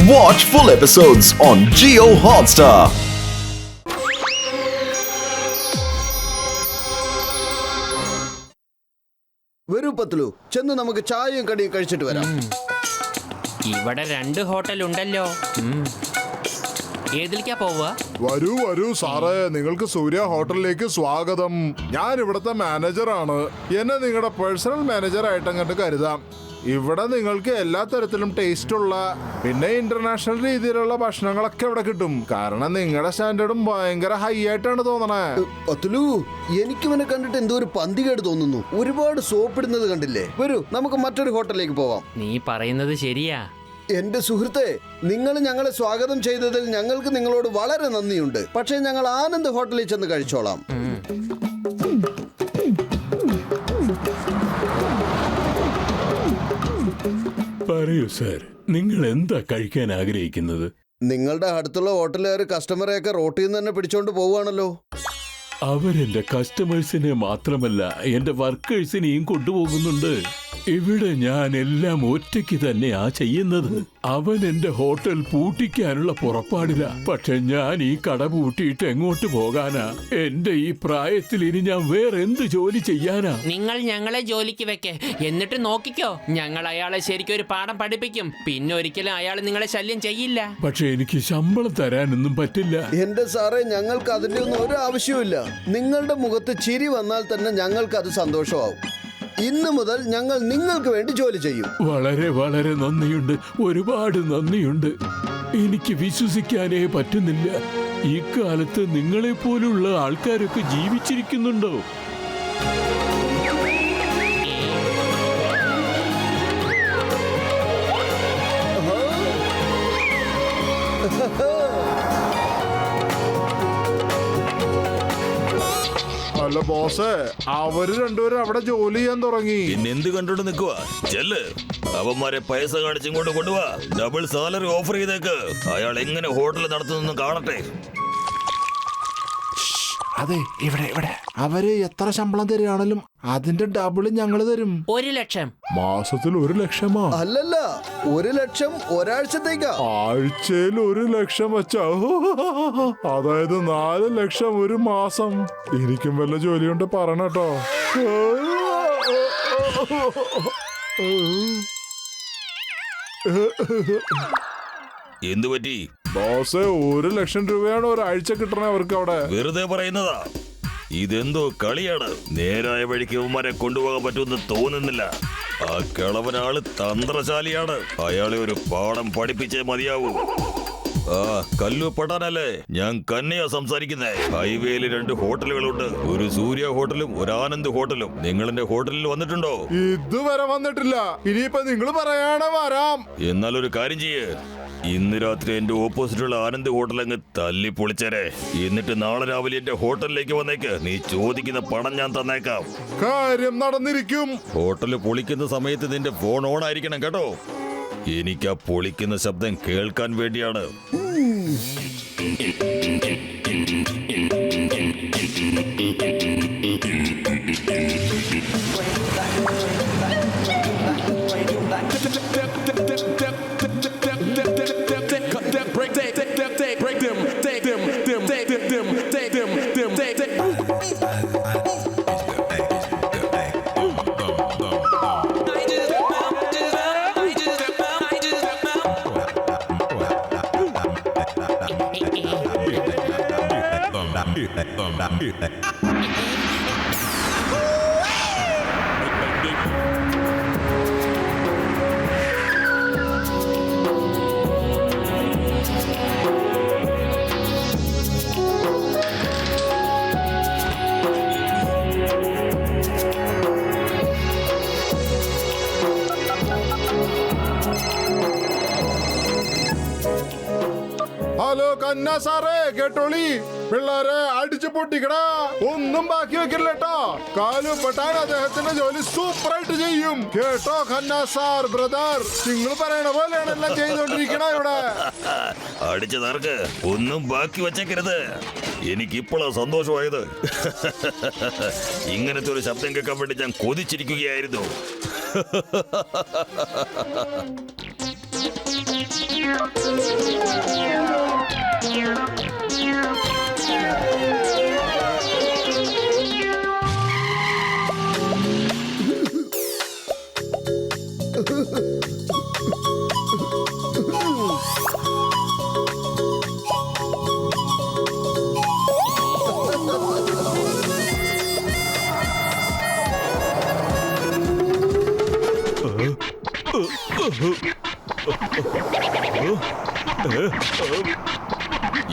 Watch full episodes on Jio Hotstar. വരൂ പത്ലു, ചെന്ന് നമുക്ക് ചായയും കടിയും കഴിച്ചിട്ട് വരാം. ഇവിടെ 2 ഹോട്ടൽ ഉണ്ടല്ലോ. ഏതിലേക്കാ പോവുക? വരൂ വരൂ സാറേ, നിങ്ങൾക്ക് സൂര്യ ഹോട്ടലിലേക്ക് സ്വാഗതം. ഞാൻ ഇവിടുത്തെ മാനേജറാണ്. എന്നെ നിങ്ങളുടെ പേഴ്സണൽ മാനേജറായിട്ട് അങ്ങോട്ട് കരുതാം. ഇവിടെ നിങ്ങൾക്ക് എല്ലാ തരത്തിലും ടേസ്റ്റ് ഉള്ള പിന്നെ ഇന്റർനാഷണൽ രീതിയിലുള്ള ഭക്ഷണങ്ങളൊക്കെ ഇവിടെ കിട്ടും. കാരണം നിങ്ങളുടെ സ്റ്റാൻഡേർഡും ഭയങ്കര ഹൈ ആയിട്ടാണ് തോന്നണേ. പത്ലു, എനിക്ക് ഇവനെ കണ്ടിട്ട് എന്തോ ഒരു പന്തികേട് തോന്നുന്നു. ഒരുപാട് സോപ്പിടുന്നത് കണ്ടില്ലേ? വരൂ, നമുക്ക് മറ്റൊരു ഹോട്ടലിലേക്ക് പോവാം. നീ പറയുന്നത് ശരിയാ. എന്റെ സുഹൃത്തെ, നിങ്ങൾ ഞങ്ങളെ സ്വാഗതം ചെയ്തതിൽ ഞങ്ങൾക്ക് നിങ്ങളോട് വളരെ നന്ദിയുണ്ട്. പക്ഷേ ഞങ്ങൾ ആനന്ദ് ഹോട്ടലിൽ ചെന്ന് കഴിച്ചോളാം. പറയൂ സർ, നിങ്ങൾ എന്താ കഴിക്കാൻ ആഗ്രഹിക്കുന്നത്? നിങ്ങളുടെ അടുത്തുള്ള ഹോട്ടലുകാർ കസ്റ്റമറെയൊക്കെ റോട്ടിൽ നിന്ന് തന്നെ പിടിച്ചോണ്ട് പോവുകയാണല്ലോ. അവരെന്റെ കസ്റ്റമേഴ്സിനെ മാത്രമല്ല എന്റെ വർക്കേഴ്സിനെയും കൊണ്ടുപോകുന്നുണ്ട്. ഇവിടെ ഞാൻ എല്ലാം ഒറ്റയ്ക്ക് തന്നെയാ ചെയ്യുന്നത്. അവൻ എന്റെ ഹോട്ടൽ പൂട്ടിക്കാനുള്ള പുറപ്പാടില്ല. പക്ഷെ ഞാൻ ഈ കട പൂട്ടിയിട്ട് എങ്ങോട്ട് പോകാനാ? എന്റെ ഈ പ്രായത്തിൽ ഇനി ഞാൻ വേറെ എന്ത് ജോലി ചെയ്യാനാ? നിങ്ങൾ ഞങ്ങളെ ജോലിക്ക് വെക്കേ, എന്നിട്ട് നോക്കിക്കോ, ഞങ്ങൾ അയാളെ ശരിക്കും ഒരു പാഠം പഠിപ്പിക്കും. പിന്നെ ഒരിക്കലും അയാൾ നിങ്ങളെ ശല്യം ചെയ്യില്ല. പക്ഷെ എനിക്ക് ശമ്പളം തരാനൊന്നും പറ്റില്ല. എന്റെ സാറേ, ഞങ്ങൾക്ക് അതിന്റെ ഒന്നും ഒരു ആവശ്യമില്ല. നിങ്ങളുടെ മുഖത്ത് ചിരി വന്നാൽ തന്നെ ഞങ്ങൾക്ക് അത് സന്തോഷമാവും. ഇന്നു മുതൽ ഞങ്ങൾ നിങ്ങൾക്ക് വേണ്ടി ജോലി ചെയ്യും. വളരെ വളരെ നന്ദിയുണ്ട്, ഒരുപാട് നന്ദിയുണ്ട്. എനിക്ക് വിശ്വസിക്കാനേ പറ്റുന്നില്ല. ഈ കാലത്ത് നിങ്ങളെ പോലുള്ള ആൾക്കാരൊക്കെ ജീവിച്ചിരിക്കുന്നുണ്ടോ? അല്ല ബോസേ, അവര് രണ്ടുപേരും അവിടെ ജോലി ചെയ്യാൻ തുടങ്ങി. പിന്നെ എന്ത് കണ്ടോണ്ട് നിൽക്കുവാ? ചെല്ല്, അവന്മാരെ പൈസ കാണിച്ചിങ്ങോട്ട് കൊണ്ടുപോവാ. ഡബിൾ സാലറി ഓഫർ ചെയ്തേക്ക്. അയാൾ എങ്ങനെ ഹോട്ടൽ നടത്തുന്നു കാണട്ടെ. അതെ, ഇവിടെ അവര് എത്ര ശമ്പളം തരികയാണെങ്കിലും അതിന്റെ ഡബിൾ ഞങ്ങൾ തരും. 1 ലക്ഷം. മാസത്തിൽ 1 ലക്ഷമാ? അല്ലല്ല, 1 ലക്ഷം ഒരാഴ്ചത്തേക്കാ. ആഴ്ചയിൽ 1 ലക്ഷം വെച്ചാ, അതായത് 4 ലക്ഷം ഒരു മാസം. എനിക്കും വല്ല ജോലിയുണ്ട് പറഞ്ഞട്ടോ. എന്തു പറ്റി ബോസേ? 1 ലക്ഷം രൂപയാണ് ഒരാഴ്ച കിട്ടണേ അവർക്ക് അവിടെ. വെറുതെ പറയുന്നതാ. ഇതെന്തോ കളിയാണ്. നേരായ വഴിക്ക് ഇവന്മാരെ കൊണ്ടുപോകാൻ പറ്റുമെന്ന് തോന്നുന്നില്ല. ആ കിളവനാള് തന്ത്രശാലിയാണ്. അയാളെ ഒരു പാഠം പഠിപ്പിച്ചേ മതിയാവൂ. ആ കല്ലു പട്ടാനല്ലേ? ഞാൻ കന്നെയാ സംസാരിക്കുന്നേ. ഹൈവേയിൽ 2 ഹോട്ടലുകളുണ്ട്. ഒരു സൂര്യ ഹോട്ടലും ഒരു ആനന്ദ് ഹോട്ടലും. നിങ്ങൾ എന്റെ ഹോട്ടലിൽ വന്നിട്ടുണ്ടോ? ഇതുവരെ വന്നിട്ടില്ല. ഇനിയിപ്പോ നിങ്ങൾ പറയാണോ വരാം. എന്നാൽ ഒരു കാര്യം ചെയ്യേ, ഇന്ന് രാത്രി എന്റെ ഓപ്പോസിറ്റുള്ള ആനന്ദ് ഹോട്ടൽ അങ്ങ് തല്ലി പൊളിച്ചേരെ. എന്നിട്ട് നാളെ രാവിലെ എന്റെ ഹോട്ടലിലേക്ക് വന്നേക്ക്. നീ ചോദിക്കുന്ന പണം ഞാൻ തന്നേക്കാം. കാര്യം നടന്നിരിക്കും. ഹോട്ടല് പൊളിക്കുന്ന സമയത്ത് നിന്റെ ഫോൺ ഓൺ ആയിരിക്കണം കേട്ടോ. എനിക്ക് ആ പൊളിക്കുന്ന ശബ്ദം കേൾക്കാൻ വേണ്ടിയാണ്. ഹലോ കന്ന സാറേ, കേട്ടോളി. പിള്ളേരെ അടിച്ചു പൊട്ടിക്കടാ, ഒന്നും ബാക്കി വെക്കില്ലേട്ടോ. കാലു പട്ടാൻ അദ്ദേഹത്തിന്റെ ജോലി സൂപ്പറായിട്ട് ചെയ്യും കേട്ടോ. ഖന്ന സാർ ബ്രദർ, നിങ്ങൾ പറയണ പോലെയാണ് എല്ലാം ചെയ്തോണ്ടിരിക്കണ ഇവിടെ. അടിച്ചു തർക്ക്, ഒന്നും ബാക്കി വച്ചേക്കരുത്. എനിക്കിപ്പോഴാ സന്തോഷമായത്. ഇങ്ങനത്തെ ഒരു ശബ്ദം കേൾക്കാൻ വേണ്ടി ഞാൻ കൊതിച്ചിരിക്കുകയായിരുന്നു.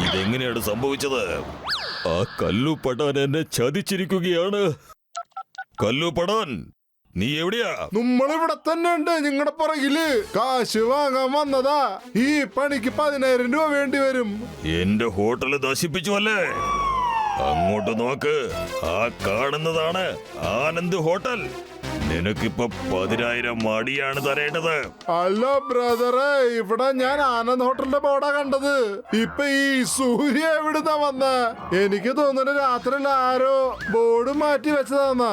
ഇതെങ്ങനെയാണ് സംഭവിച്ചത്? ആ കല്ലുപടാൻ എന്നെ ചതിച്ചിരിക്കുകയാണ്. കല്ലുപടാൻ, നീ എവിടെയാ? നമ്മളിവിടെ തന്നെ ഉണ്ട്, നിങ്ങളുടെ പുറകില്. കാശ് വാങ്ങാൻ വന്നതാ. ഈ പണിക്ക് 10,000 രൂപ വേണ്ടി വരും. എന്റെ ഹോട്ടൽ നശിപ്പിച്ചു അല്ലേ? അങ്ങോട്ട് നോക്ക്, ആ കാണുന്നതാണ് ആനന്ദ് ഹോട്ടൽ. നിനക്കിപ്പോ 10,000 അടിയാണ് തരേണ്ടത്. അല്ല ബ്രദറെ, ഇവിടെ ഞാൻ ആനന്ദ് ഹോട്ടലിന്റെ ബോർഡാ കണ്ടത്. ഇപ്പൊ ഈ സൂര്യ എവിടുന്നാ വന്ന? എനിക്ക് തോന്നുന്നു രാത്രിയിൽ ആരോ ബോർഡ് മാറ്റി വെച്ചതാന്നാ.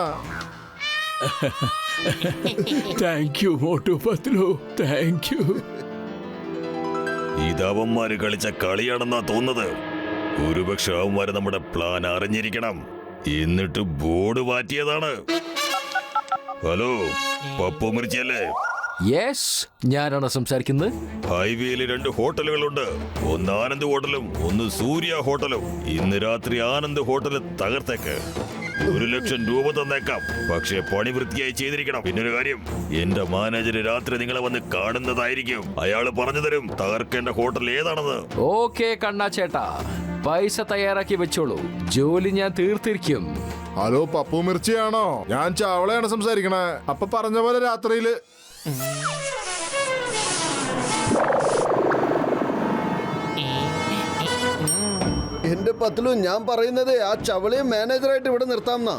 Thank you Motu Patlu, thank you. ഇതവന്മാര് കളിച്ച കളിയാണെന്നാ തോന്നുന്നത്. ഒരുപക്ഷെ അവന്മാര് നമ്മുടെ പ്ലാൻ അറിഞ്ഞിരിക്കണം, എന്നിട്ട് ബോർഡ് മാറ്റിയതാണ്. ഹലോ, പപ്പു മിർച്ചിയല്ലേ? യെസ്, ഞാനാണ് സംസാരിക്കുന്നത്. ഹൈവേയിൽ 2 ഹോട്ടലുകളുണ്ട്. ഒന്ന് ആനന്ദ് ഹോട്ടലും ഒന്ന് സൂര്യ ഹോട്ടലും. ഇന്ന് രാത്രി ആനന്ദ് ഹോട്ടൽ തകർത്തേക്ക്. 1,00,000 രൂപ തന്നേക്കാം, പക്ഷെ പണി വൃത്തിയായി ചെയ്തിരിക്കണം. പിന്നൊരു കാര്യം, എന്റെ മാനേജർ രാത്രി നിങ്ങളെ വന്ന് കാണുന്നതായിരിക്കും. അയാള് പറഞ്ഞു തരും തകർക്കേണ്ട ഹോട്ടൽ ഏതാണെന്ന്. ഓക്കെ കണ്ണാ ചേട്ടാ, പൈസ തയ്യാറാക്കി വെച്ചോളൂ, ജോലി ഞാൻ തീർത്തിരിക്കും. ഹലോ, പപ്പു മിർച്ചിയാണോ? ഞാൻ ചാവളയാണ് സംസാരിക്കണേ. അപ്പൊ പറഞ്ഞ പോലെ രാത്രിയില് എന്റെ പത്ലു, ഞാൻ പറയുന്നത് ആ ചവളയെ മാനേജറായിട്ട് ഇവിടെ നിർത്താമെന്നാ.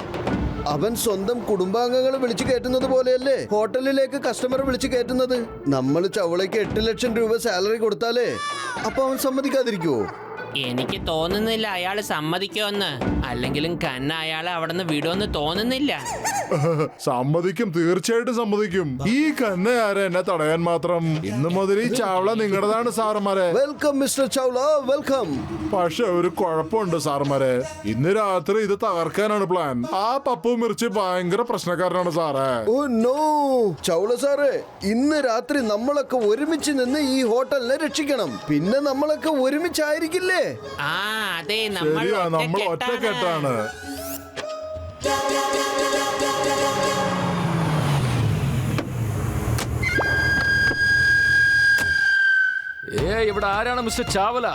അവൻ സ്വന്തം കുടുംബാംഗങ്ങളെ വിളിച്ചു കയറ്റുന്നത് പോലെയല്ലേ ഹോട്ടലിലേക്ക് കസ്റ്റമറെ വിളിച്ചു കയറ്റുന്നത്. നമ്മൾ ചവളയ്ക്ക് 8,00,000 രൂപ സാലറി കൊടുത്താലേ അപ്പൊ അവൻ സമ്മതിക്കാതിരിക്കുവോ? എനിക്ക് തോന്നുന്നില്ല അയാള് സമ്മതിക്കുമെന്ന്. അല്ലെങ്കിലും കന്ന അയാളെ അവിടെ നിന്ന് വിടുമെന്ന് തോന്നുന്നില്ല. സമ്മതിക്കും, തീർച്ചയായിട്ടും സമ്മതിക്കും. ഈ കന്നയാരെ എന്നെ തടയാൻ മാത്രം? ഇന്നു മുതൽ ഈ ചാവള നിങ്ങളുടേതാണ് സാറന്മാരെ. Welcome mister Chawla, welcome. പക്ഷെ ഒരു കുഴപ്പമുണ്ട് സാറന്മാരെ, ഇന്ന് രാത്രി ഇത് തകർക്കാനാണ് പ്ലാൻ. ആ പപ്പു മിർച്ചി ഭയങ്കര പ്രശ്നക്കാരനാണ് സാറേ. ഓ നോ ചൗള സാറേ, ഇന്ന് രാത്രി നമ്മളൊക്കെ ഒരുമിച്ച് നിന്ന് ഈ ഹോട്ടലിനെ രക്ഷിക്കണം. പിന്നെ നമ്മളൊക്കെ ഒരുമിച്ചായിരിക്കില്ലേ? ആ അതെ, നമ്മൾ ശരിയാ, നമ്മൾ ഒറ്റക്കെട്ടാണ്. ഇവിടെ ആരാണ് മിസ്റ്റർ ചാവല?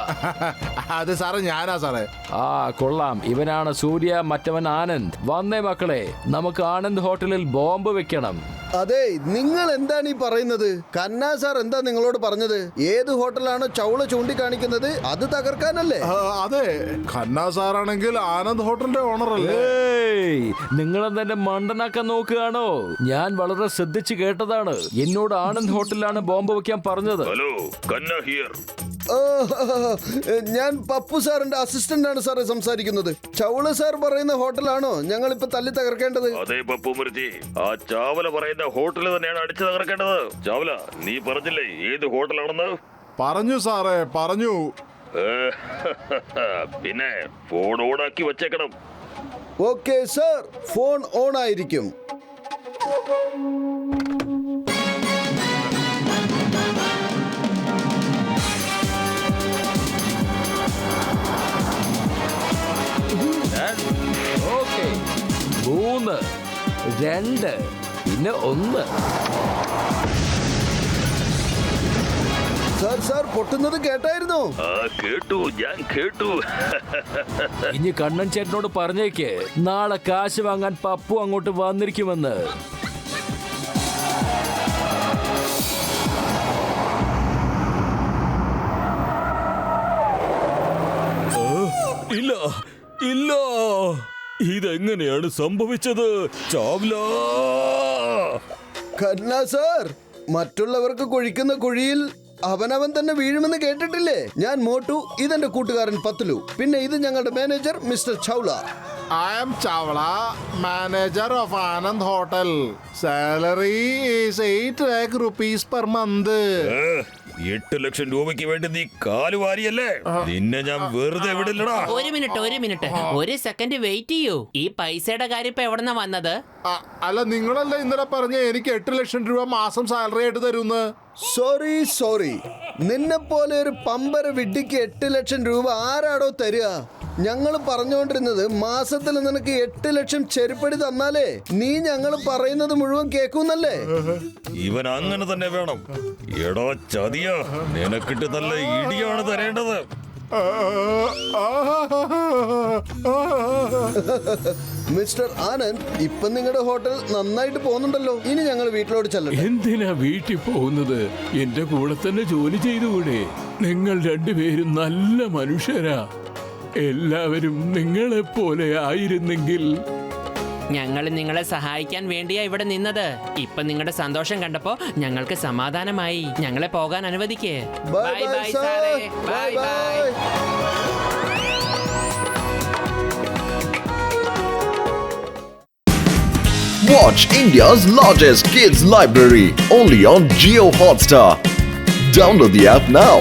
അതെ സാറേ, ഞാനാ സാറേ. ആ കൊള്ളാം, ഇവനാണ് സൂര്യ, മറ്റവൻ ആനന്ദ്. വന്നേ മക്കളെ, നമുക്ക് ആനന്ദ് ഹോട്ടലിൽ ബോംബ് വെക്കണം. അതെ, നിങ്ങൾ എന്താണ് ഈ പറയുന്നത്? കന്നാ സാർ എന്താ നിങ്ങളോട് പറഞ്ഞത്? ഏത് ഹോട്ടലാണോ ചൗള ചൂണ്ടിക്കാണിക്കുന്നത് അത് തകർക്കാനല്ലേ? അതെ, ഖന്ന സാറാണെങ്കിൽ ആനന്ദ് ഹോട്ടലിന്റെ ഓണർ അല്ലേ? നിങ്ങളെന്താ എന്നെ മണ്ടനാക്കാൻ നോക്കുകയാണോ? ഞാൻ വളരെ ശ്രദ്ധിച്ച് കേട്ടതാണ്. എന്നോട് ആനന്ദ് ഹോട്ടലിലാണ് ബോംബ് വെക്കാൻ പറഞ്ഞത്. Hello, Kanna here. ഞാൻ പപ്പു സാറിന്റെ അസിസ്റ്റന്റ് ആണ് സാറേ സംസാരിക്കുന്നത്. ചൗള സാർ പറയുന്ന ഹോട്ടലാണോ ഞങ്ങൾ ഇപ്പൊ തല്ലി തകർക്കേണ്ടത്? അതെ പപ്പു മിർച്ചി, ആ ചാവല പറയുന്ന ഹോട്ടൽ തന്നെയാണ് അടിച്ചു തകർക്കേണ്ടത്. ചാവല, നീ പറഞ്ഞില്ലേ ഏത് ഹോട്ടലാണെന്ന്? പറഞ്ഞു സാറേ, പറഞ്ഞു. പിന്നെ ഫോൺ ഓണാക്കി വെച്ചേക്കണം. ഓക്കെ സാർ, ഫോൺ ഓൺ ആയിരിക്കും. ഓക്കെ, 3, 2, പിന്നെ 1. സാർ പൊട്ടുന്നത് കേട്ടായിരുന്നോ? കേട്ടു, ഞാൻ കേട്ടു. ഇനി കണ്ണൻ ചേട്ടനോട് പറഞ്ഞേക്ക് നാളെ കാശ് വാങ്ങാൻ പപ്പു അങ്ങോട്ട് വന്നിരിക്കുമെന്ന്. ഇല്ല ഇല്ല, ഇതെങ്ങനെയാണ് സംഭവിച്ചത്? ചാവല, കന്ന സാർ, മറ്റുള്ളവർക്ക് കുഴിക്കുന്ന കുഴിയിൽ അവനവൻ തന്നെ വീഴുമെന്ന് കേട്ടിട്ടില്ലേ? ഞാൻ മോട്ടു, ഇതെന്റെ കൂട്ടുകാരൻ പത്ലു, പിന്നെ ഇത് ഞങ്ങളുടെ manager mister Chawla. I am Chawla, manager of Anand Hotel. Salary is 8 lakh rupees per month. 8 ലക്ഷം രൂപയ്ക്ക് വേണ്ടി നീ കാലുവാരിയല്ലേ? നിന്നെ ഞാൻ വെറുതെ വിടില്ലടാ. ഒരു മിനിറ്റ് ഒരു സെക്കൻഡ് വെയിറ്റ് ചെയ്യൂ. ഈ പൈസയുടെ കാര്യം ഇപ്പൊ എവിടെന്നാ വന്നത്? അല്ല, നിങ്ങളല്ലേ ഇന്നലെ പറഞ്ഞ എനിക്ക് 8 ലക്ഷം രൂപ മാസം സാലറി ആയിട്ട് തരുമെന്ന്? സോറി, നിന്നെ പോലെ ഒരു പമ്പര വിഡ്ഢിക്ക് 8 ലക്ഷം രൂപ ആരാടോ തരിക? ഞങ്ങൾ പറഞ്ഞുകൊണ്ടിരുന്നത് മാസത്തിൽ നിനക്ക് 8 ലക്ഷം ചെരുപ്പടി തന്നാലേ നീ ഞങ്ങൾ പറയുന്നത് മുഴുവൻ കേൾക്കുന്നല്ലേ? ഇവൻ അങ്ങനെ തന്നെ വേണം. എടോ ചതിയാ, നിനക്കിട്ട് നല്ല ഇടിയാണ് തരേണ്ടത്. മിസ്റ്റർ ആനന്ദ്, ഇപ്പൊ നിങ്ങളുടെ ഹോട്ടൽ നന്നായിട്ട് പോകുന്നുണ്ടല്ലോ. ഇനി ഞങ്ങൾ വീട്ടിലോട്ട് ചെല്ലട്ടെ. എന്തിനാ വീട്ടിൽ പോകുന്നത്? എന്റെ കൂടെ തന്നെ ജോലി ചെയ്തുകൂടെ? നിങ്ങൾ രണ്ടുപേരും നല്ല മനുഷ്യരാ. എല്ലാവരും നിങ്ങളെപ്പോലെ ആയിരുന്നെങ്കിൽ. ഞങ്ങൾ നിങ്ങളെ സഹായിക്കാൻ വേണ്ടിയാ ഇവിടെ നിന്നത്. ഇപ്പൊ നിങ്ങളുടെ സന്തോഷം കണ്ടപ്പോ ഞങ്ങൾക്ക് സമാധാനമായി. ഞങ്ങളെ പോകാൻ അനുവദിക്കേ. ബൈ ബൈ സാറേ. Bye bye. Watch India's largest kids library only on Geo Hotstar. Download the app now.